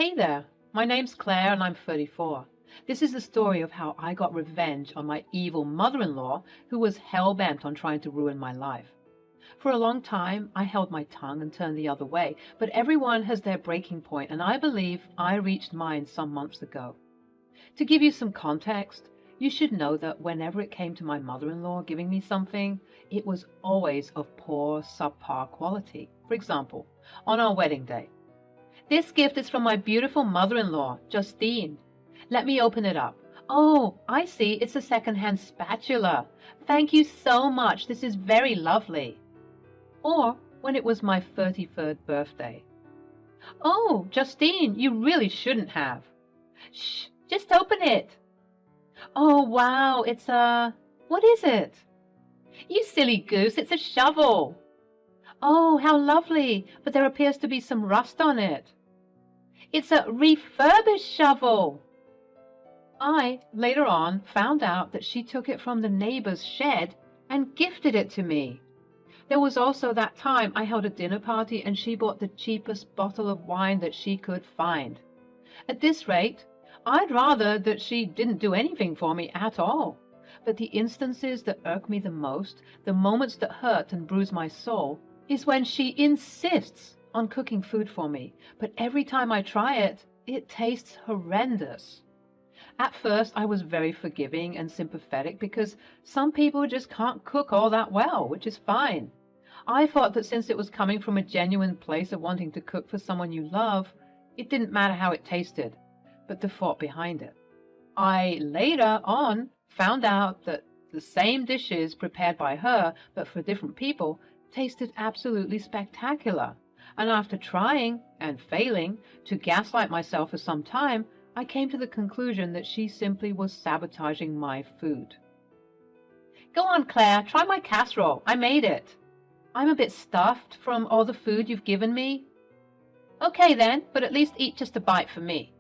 Hey there, my name's Claire and I'm 34. This is the story of how I got revenge on my evil mother-in-law who was hell-bent on trying to ruin my life. For a long time, I held my tongue and turned the other way, but everyone has their breaking point, and I believe I reached mine some months ago. To give you some context, you should know that whenever it came to my mother-in-law giving me something, it was always of poor, subpar quality. For example, on our wedding day. This gift is from my beautiful mother-in-law, Justine. Let me open it up. Oh, I see. It's a second-hand spatula. Thank you so much. This is very lovely. Or when it was my 33rd birthday. Oh, Justine, you really shouldn't have. Shh, just open it. Oh, wow, it's a... What is it? You silly goose, it's a shovel. Oh, how lovely, but there appears to be some rust on it. It's a refurbished shovel. I, later on, found out that she took it from the neighbor's shed and gifted it to me. There was also that time I held a dinner party and she bought the cheapest bottle of wine that she could find. At this rate, I'd rather that she didn't do anything for me at all. But the instances that irk me the most, the moments that hurt and bruise my soul, is when she insists on cooking food for me, but every time I try it, it tastes horrendous. At first, I was very forgiving and sympathetic because some people just can't cook all that well, which is fine. I thought that since it was coming from a genuine place of wanting to cook for someone you love, it didn't matter how it tasted, but the thought behind it. I later on found out that the same dishes prepared by her, but for different people, tasted absolutely spectacular. And after trying and failing to gaslight myself for some time, I came to the conclusion that she simply was sabotaging my food. Go on, Claire, try my casserole. I made it. I'm a bit stuffed from all the food you've given me. Okay then, but at least eat just a bite for me.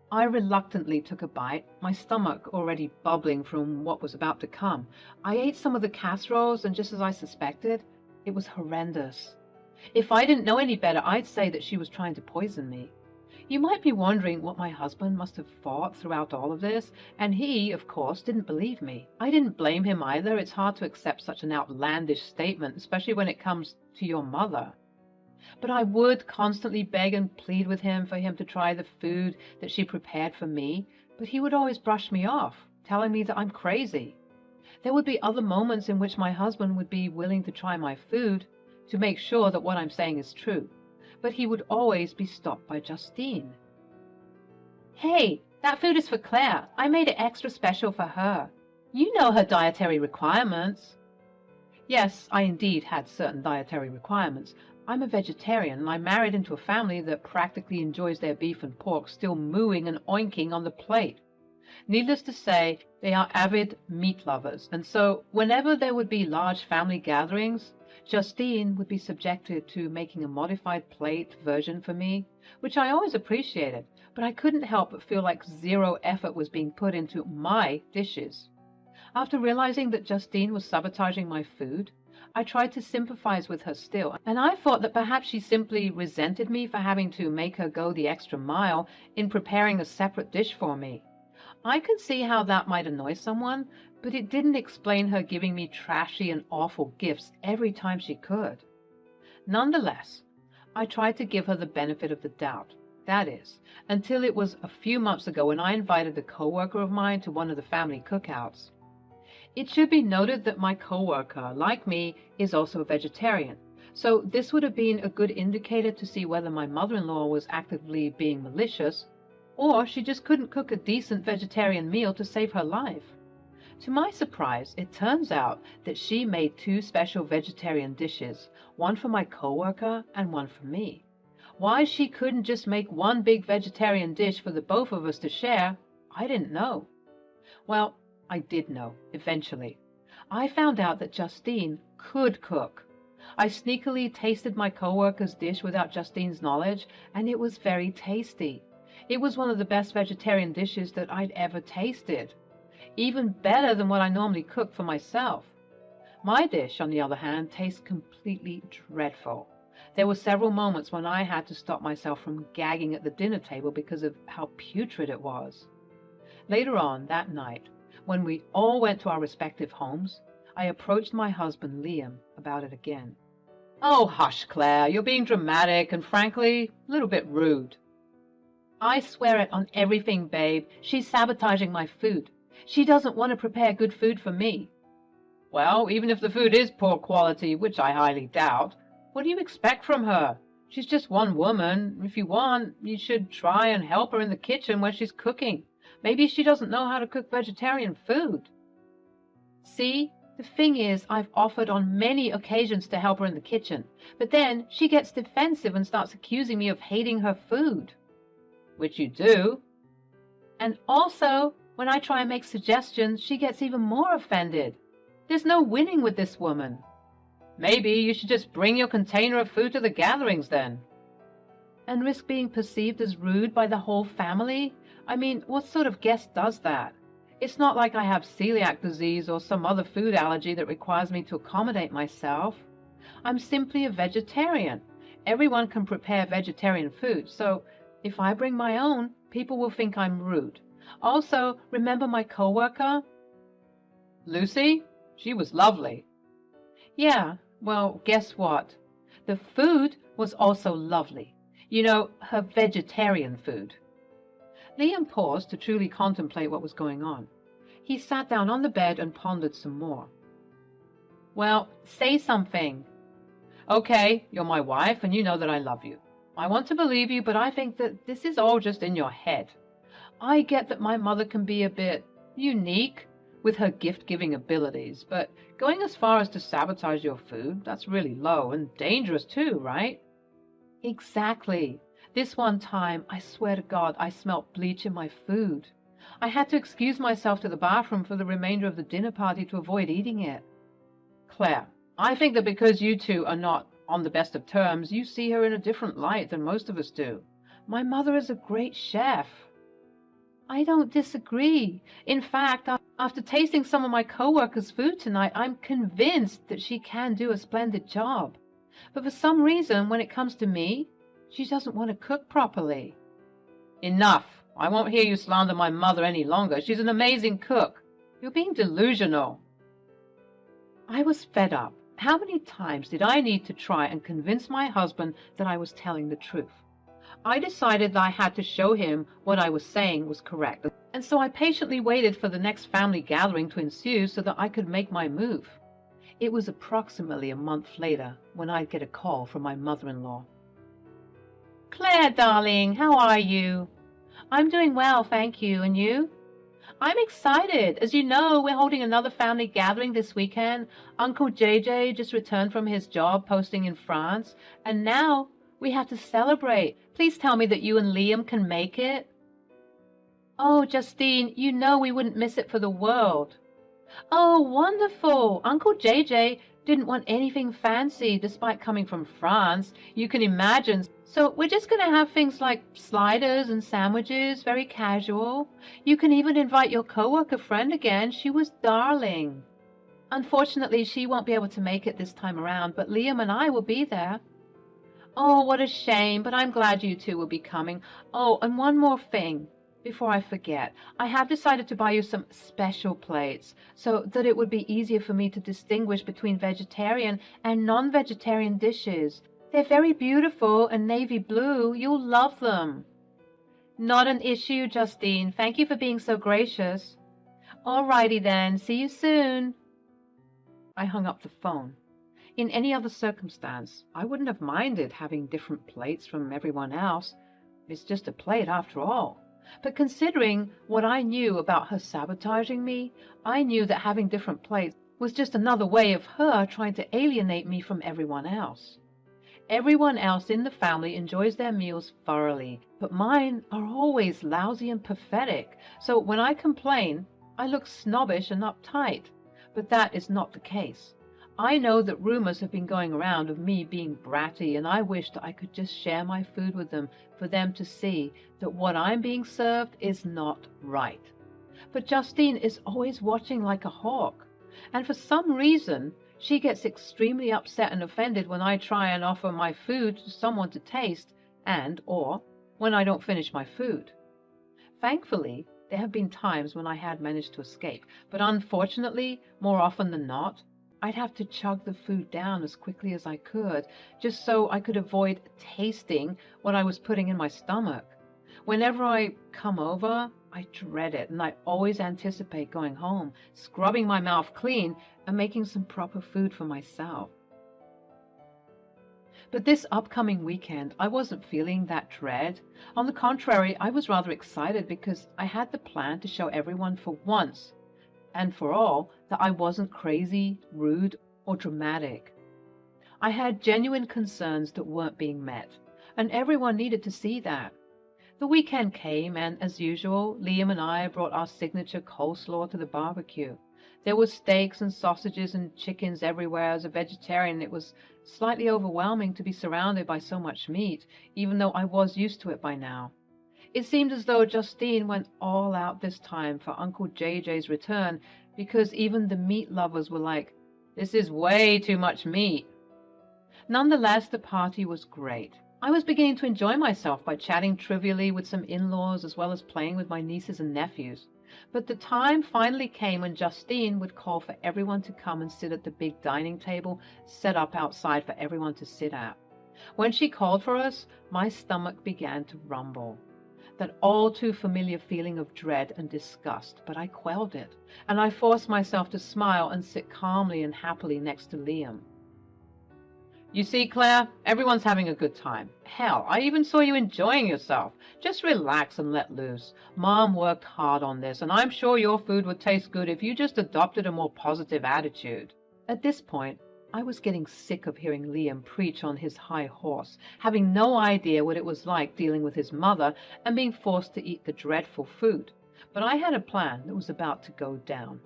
I reluctantly took a bite, my stomach already bubbling from what was about to come. I ate some of the casseroles, and just as I suspected, it was horrendous. If I didn't know any better, I'd say that she was trying to poison me. You might be wondering what my husband must have thought throughout all of this, and he, of course, didn't believe me. I didn't blame him either. It's hard to accept such an outlandish statement, especially when it comes to your mother. But I would constantly beg and plead with him for him to try the food that she prepared for me, but he would always brush me off, telling me that I'm crazy. There would be other moments in which my husband would be willing to try my food to make sure that what I'm saying is true, but he would always be stopped by Justine. Hey, that food is for Claire. I made it extra special for her. You know her dietary requirements. Yes, I indeed had certain dietary requirements. I'm a vegetarian, and I married into a family that practically enjoys their beef and pork still mooing and oinking on the plate. Needless to say, they are avid meat lovers, and so whenever there would be large family gatherings, Justine would be subjected to making a modified plate version for me, which I always appreciated, but I couldn't help but feel like zero effort was being put into my dishes. After realizing that Justine was sabotaging my food, I tried to sympathize with her still, and I thought that perhaps she simply resented me for having to make her go the extra mile in preparing a separate dish for me. I could see how that might annoy someone, but it didn't explain her giving me trashy and awful gifts every time she could. Nonetheless, I tried to give her the benefit of the doubt. That is, until it was a few months ago when I invited a coworker of mine to one of the family cookouts. It should be noted that my coworker, like me, is also a vegetarian, so this would have been a good indicator to see whether my mother-in-law was actively being malicious, or she just couldn't cook a decent vegetarian meal to save her life. To my surprise, it turns out that she made two special vegetarian dishes, one for my coworker and one for me. Why she couldn't just make one big vegetarian dish for the both of us to share, I didn't know. Well, I did know, eventually. I found out that Justine could cook. I sneakily tasted my coworker's dish without Justine's knowledge, and it was very tasty. It was one of the best vegetarian dishes that I'd ever tasted. Even better than what I normally cook for myself. My dish, on the other hand, tastes completely dreadful. There were several moments when I had to stop myself from gagging at the dinner table because of how putrid it was. Later on that night, when we all went to our respective homes, I approached my husband Liam about it again. "Oh, hush, Claire, you're being dramatic and frankly, a little bit rude." "I swear it on everything, babe. She's sabotaging my food. She doesn't want to prepare good food for me." "Well, even if the food is poor quality, which I highly doubt, what do you expect from her? She's just one woman. If you want, you should try and help her in the kitchen where she's cooking. Maybe she doesn't know how to cook vegetarian food." "See, the thing is, I've offered on many occasions to help her in the kitchen, but then she gets defensive and starts accusing me of hating her food." "Which you do." "And also, when I try and make suggestions, she gets even more offended. There's no winning with this woman." "Maybe you should just bring your container of food to the gatherings then." "And risk being perceived as rude by the whole family? I mean, what sort of guest does that? It's not like I have celiac disease or some other food allergy that requires me to accommodate myself. I'm simply a vegetarian. Everyone can prepare vegetarian food, so if I bring my own, people will think I'm rude. Also, remember my coworker?" "Lucy? She was lovely." "Yeah, well, guess what? The food was also lovely. You know, her vegetarian food." Liam paused to truly contemplate what was going on. He sat down on the bed and pondered some more. "Well, say something." "Okay, you're my wife and you know that I love you. I want to believe you, but I think that this is all just in your head. I get that my mother can be a bit unique with her gift-giving abilities, but going as far as to sabotage your food, that's really low and dangerous too, right?" "Exactly. This one time, I swear to God, I smelt bleach in my food. I had to excuse myself to the bathroom for the remainder of the dinner party to avoid eating it." "Claire, I think that because you two are not on the best of terms, you see her in a different light than most of us do. My mother is a great chef." "I don't disagree. In fact, after tasting some of my coworkers' food tonight, I'm convinced that she can do a splendid job. But for some reason, when it comes to me, she doesn't want to cook properly." "Enough. I won't hear you slander my mother any longer. She's an amazing cook. You're being delusional." I was fed up. How many times did I need to try and convince my husband that I was telling the truth? I decided that I had to show him what I was saying was correct, and so I patiently waited for the next family gathering to ensue so that I could make my move. It was approximately a month later when I'd get a call from my mother-in-law. "Claire, darling, how are you?" "I'm doing well, thank you. And you?" "I'm excited. As you know, we're holding another family gathering this weekend. Uncle JJ just returned from his job posting in France, and now we have to celebrate. Please tell me that you and Liam can make it." "Oh, Justine, you know we wouldn't miss it for the world." "Oh, wonderful. Uncle JJ didn't want anything fancy despite coming from France. You can imagine. So we're just going to have things like sliders and sandwiches, very casual. You can even invite your coworker friend again. She was darling. Unfortunately, she won't be able to make it this time around, but Liam and I will be there." "Oh, what a shame, but I'm glad you two will be coming. Oh, and one more thing. Before I forget, I have decided to buy you some special plates so that it would be easier for me to distinguish between vegetarian and non-vegetarian dishes. They're very beautiful and navy blue. You'll love them." "Not an issue, Justine. Thank you for being so gracious." "All righty then. See you soon." I hung up the phone. In any other circumstance, I wouldn't have minded having different plates from everyone else. It's just a plate after all. But considering what I knew about her sabotaging me, I knew that having different plates was just another way of her trying to alienate me from everyone else. Everyone else in the family enjoys their meals thoroughly, but mine are always lousy and pathetic, so when I complain, I look snobbish and uptight. But that is not the case. I know that rumors have been going around of me being bratty, and I wish that I could just share my food with them for them to see that what I'm being served is not right. But Justine is always watching like a hawk, and for some reason, She gets extremely upset and offended when I try and offer my food to someone to taste or when I don't finish my food. Thankfully, there have been times when I had managed to escape, but unfortunately, more often than not, I'd have to chug the food down as quickly as I could, just so I could avoid tasting what I was putting in my stomach. Whenever I come over, I dread it, and I always anticipate going home, scrubbing my mouth clean, and making some proper food for myself. But this upcoming weekend, I wasn't feeling that dread. On the contrary, I was rather excited because I had the plan to show everyone for once and for all that I wasn't crazy, rude, or dramatic. I had genuine concerns that weren't being met, and everyone needed to see that. The weekend came, and as usual, Liam and I brought our signature coleslaw to the barbecue. There were steaks and sausages and chickens everywhere. As a vegetarian, it was slightly overwhelming to be surrounded by so much meat, even though I was used to it by now. It seemed as though Justine went all out this time for Uncle JJ's return, because even the meat lovers were like, "This is way too much meat." Nonetheless, the party was great. I was beginning to enjoy myself by chatting trivially with some in-laws as well as playing with my nieces and nephews. But the time finally came when Justine would call for everyone to come and sit at the big dining table set up outside for everyone to sit at. When she called for us, my stomach began to rumble. That all too familiar feeling of dread and disgust, but I quelled it, and I forced myself to smile and sit calmly and happily next to Liam. "You see, Claire, everyone's having a good time. Hell, I even saw you enjoying yourself. Just relax and let loose. Mom worked hard on this, and I'm sure your food would taste good if you just adopted a more positive attitude." At this point, I was getting sick of hearing Liam preach on his high horse, having no idea what it was like dealing with his mother and being forced to eat the dreadful food. But I had a plan that was about to go down.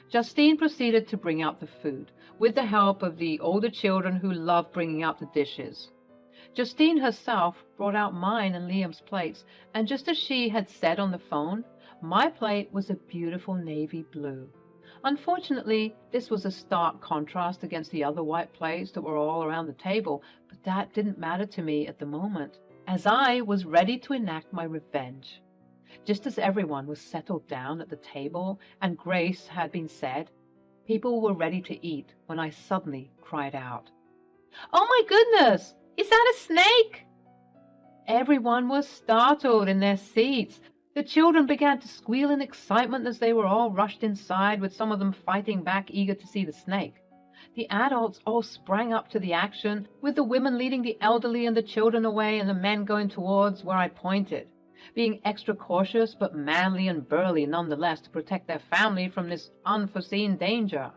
Justine proceeded to bring out the food, with the help of the older children who loved bringing out the dishes. Justine herself brought out mine and Liam's plates, and just as she had said on the phone, my plate was a beautiful navy blue. Unfortunately, this was a stark contrast against the other white plates that were all around the table, but that didn't matter to me at the moment, as I was ready to enact my revenge. Just as everyone was settled down at the table and grace had been said, people were ready to eat when I suddenly cried out, "Oh my goodness! Is that a snake?" Everyone was startled in their seats. The children began to squeal in excitement as they were all rushed inside, with some of them fighting back, eager to see the snake. The adults all sprang up to the action, with the women leading the elderly and the children away and the men going towards where I pointed, being extra cautious but manly and burly nonetheless to protect their family from this unforeseen danger.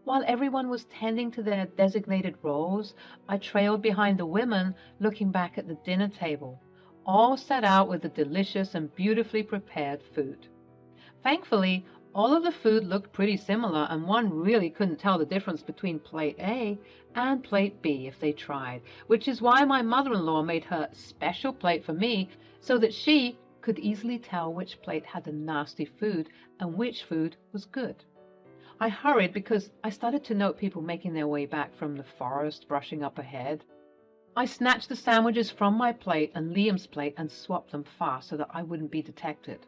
While everyone was tending to their designated roles, I trailed behind the women, looking back at the dinner table, all set out with the delicious and beautifully prepared food. Thankfully, all of the food looked pretty similar, and one really couldn't tell the difference between plate A and plate B if they tried, which is why my mother-in-law made her special plate for me so that she could easily tell which plate had the nasty food and which food was good. I hurried because I started to note people making their way back from the forest, brushing up ahead. I snatched the sandwiches from my plate and Liam's plate and swapped them fast so that I wouldn't be detected.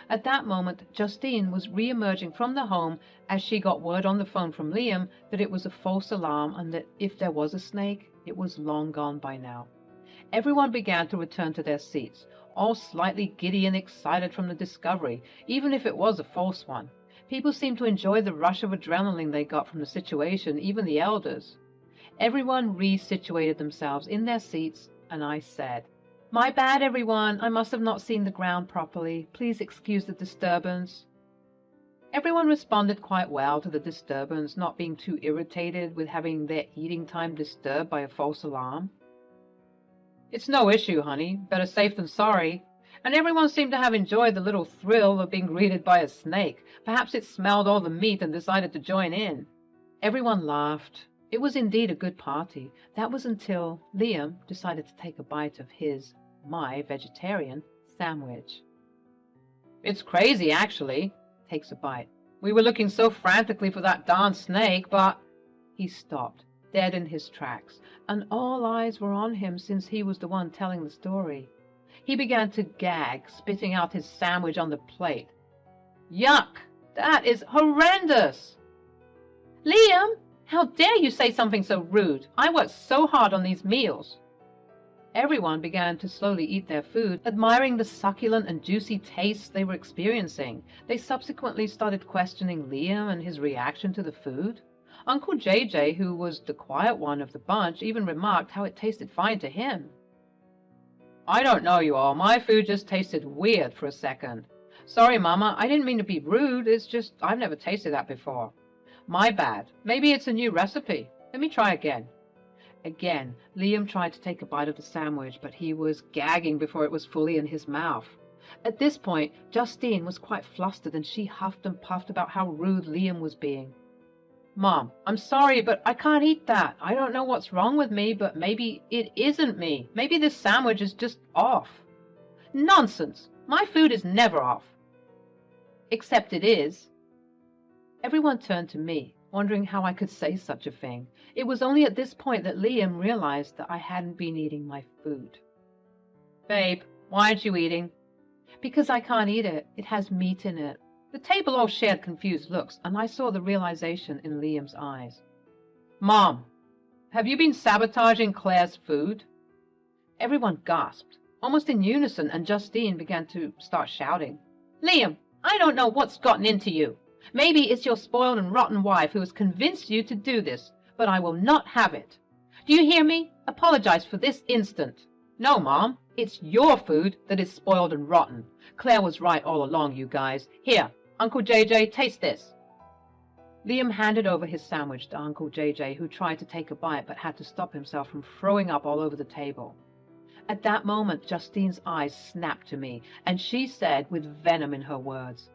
At that moment, Justine was re-emerging from the home as she got word on the phone from Liam that it was a false alarm and that if there was a snake, it was long gone by now. Everyone began to return to their seats, all slightly giddy and excited from the discovery, even if it was a false one. People seemed to enjoy the rush of adrenaline they got from the situation, even the elders. Everyone resituated themselves in their seats, and I said, "My bad, everyone. I must have not seen the ground properly. Please excuse the disturbance." Everyone responded quite well to the disturbance, not being too irritated with having their eating time disturbed by a false alarm. "It's no issue, honey. Better safe than sorry." And everyone seemed to have enjoyed the little thrill of being greeted by a snake. Perhaps it smelled all the meat and decided to join in. Everyone laughed. It was indeed a good party. That was until Liam decided to take a bite of my vegetarian, sandwich. "It's crazy, actually." Takes a bite. We were looking so frantically for that darn snake, but... He stopped, dead in his tracks, and all eyes were on him since he was the one telling the story. He began to gag, spitting out his sandwich on the plate. Yuck! That is horrendous! Liam, how dare you say something so rude? I worked so hard on these meals. Everyone began to slowly eat their food, admiring the succulent and juicy tastes they were experiencing. They subsequently started questioning Liam and his reaction to the food. Uncle JJ, who was the quiet one of the bunch, even remarked how it tasted fine to him. I don't know, you all. My food just tasted weird for a second. Sorry, Mama, I didn't mean to be rude. It's just I've never tasted that before. My bad. Maybe it's a new recipe. Let me try again. Again, Liam tried to take a bite of the sandwich, but he was gagging before it was fully in his mouth. At this point, Justine was quite flustered and she huffed and puffed about how rude Liam was being. Mom, I'm sorry, but I can't eat that. I don't know what's wrong with me, but maybe it isn't me. Maybe this sandwich is just off. Nonsense! My food is never off. Except it is. Everyone turned to me, wondering how I could say such a thing. It was only at this point that Liam realized that I hadn't been eating my food. Babe, why aren't you eating? Because I can't eat it. It has meat in it. The table all shared confused looks, and I saw the realization in Liam's eyes. Mom, have you been sabotaging Claire's food? Everyone gasped, almost in unison, and Justine began to start shouting. Liam, I don't know what's gotten into you. Maybe it's your spoiled and rotten wife who has convinced you to do this, but I will not have it. Do you hear me? Apologize for this instant. No, Mom, it's your food that is spoiled and rotten. Claire was right all along, you guys. Here, Uncle JJ, taste this. Liam handed over his sandwich to Uncle JJ, who tried to take a bite but had to stop himself from throwing up all over the table. At that moment, Justine's eyes snapped to me, and she said with venom in her words,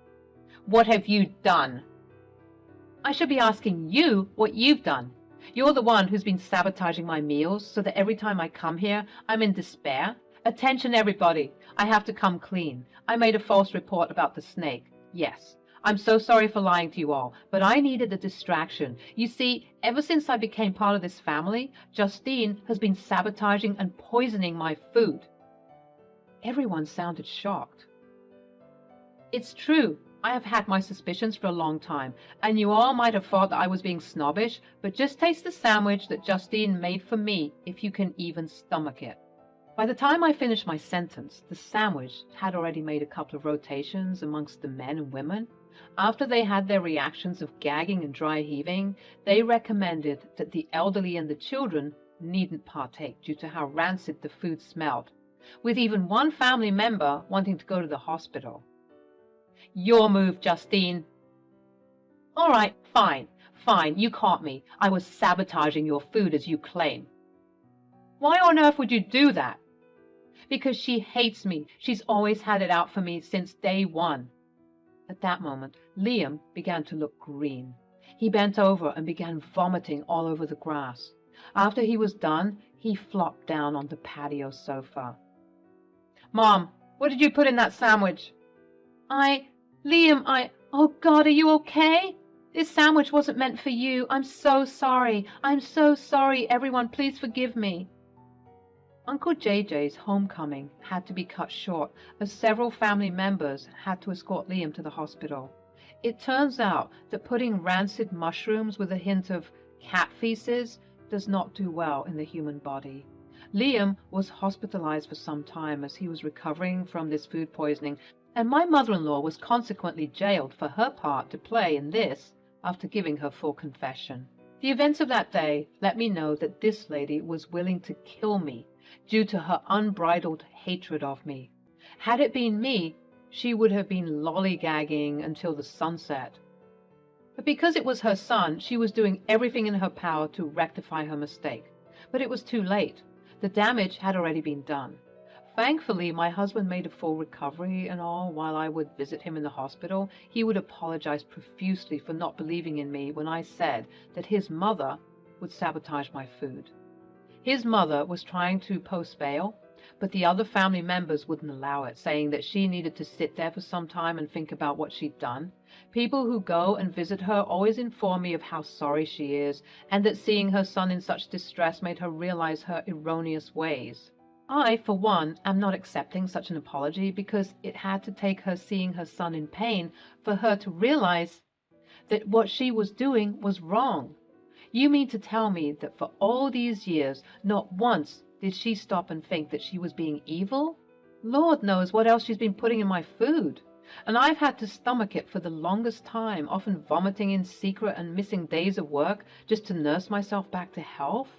What have you done? I should be asking you what you've done. You're the one who's been sabotaging my meals so that every time I come here, I'm in despair. Attention, everybody. I have to come clean. I made a false report about the snake. Yes. I'm so sorry for lying to you all, but I needed a distraction. You see, ever since I became part of this family, Justine has been sabotaging and poisoning my food. Everyone sounded shocked. It's true. I have had my suspicions for a long time, and you all might have thought that I was being snobbish, but just taste the sandwich that Justine made for me if you can even stomach it. By the time I finished my sentence, the sandwich had already made a couple of rotations amongst the men and women. After they had their reactions of gagging and dry heaving, they recommended that the elderly and the children needn't partake due to how rancid the food smelled, with even one family member wanting to go to the hospital. Your move, Justine. All right, fine, you caught me. I was sabotaging your food as you claim. Why on earth would you do that? Because she hates me. She's always had it out for me since day one. At that moment, Liam began to look green. He bent over and began vomiting all over the grass. After he was done, he flopped down on the patio sofa. Mom, what did you put in that sandwich? Liam, oh God, are you okay? This sandwich wasn't meant for you. I'm so sorry. I'm so sorry. Everyone, please forgive me. Uncle JJ's homecoming had to be cut short as several family members had to escort Liam to the hospital. It turns out that putting rancid mushrooms with a hint of cat feces does not do well in the human body. Liam was hospitalized for some time as he was recovering from this food poisoning, and my mother-in-law was consequently jailed for her part to play in this after giving her full confession. The events of that day let me know that this lady was willing to kill me due to her unbridled hatred of me. Had it been me, she would have been lollygagging until the sunset. But because it was her son, she was doing everything in her power to rectify her mistake. But it was too late. The damage had already been done. Thankfully, my husband made a full recovery and all. While I would visit him in the hospital, he would apologize profusely for not believing in me when I said that his mother would sabotage my food. His mother was trying to post bail, But the other family members wouldn't allow it, saying that she needed to sit there for some time and think about what she'd done. People who go and visit her always inform me of how sorry she is, and that seeing her son in such distress made her realize her erroneous ways. I, for one, am not accepting such an apology because it had to take her seeing her son in pain for her to realize that what she was doing was wrong. You mean to tell me that for all these years, not once did she stop and think that she was being evil? Lord knows what else she's been putting in my food. And I've had to stomach it for the longest time, often vomiting in secret and missing days of work just to nurse myself back to health.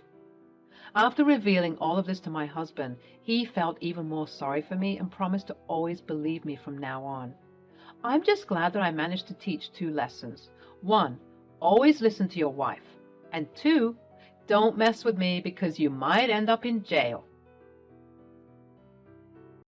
After revealing all of this to my husband, he felt even more sorry for me and promised to always believe me from now on. I'm just glad that I managed to teach 2 lessons. 1, always listen to your wife. And 2, don't mess with me because you might end up in jail.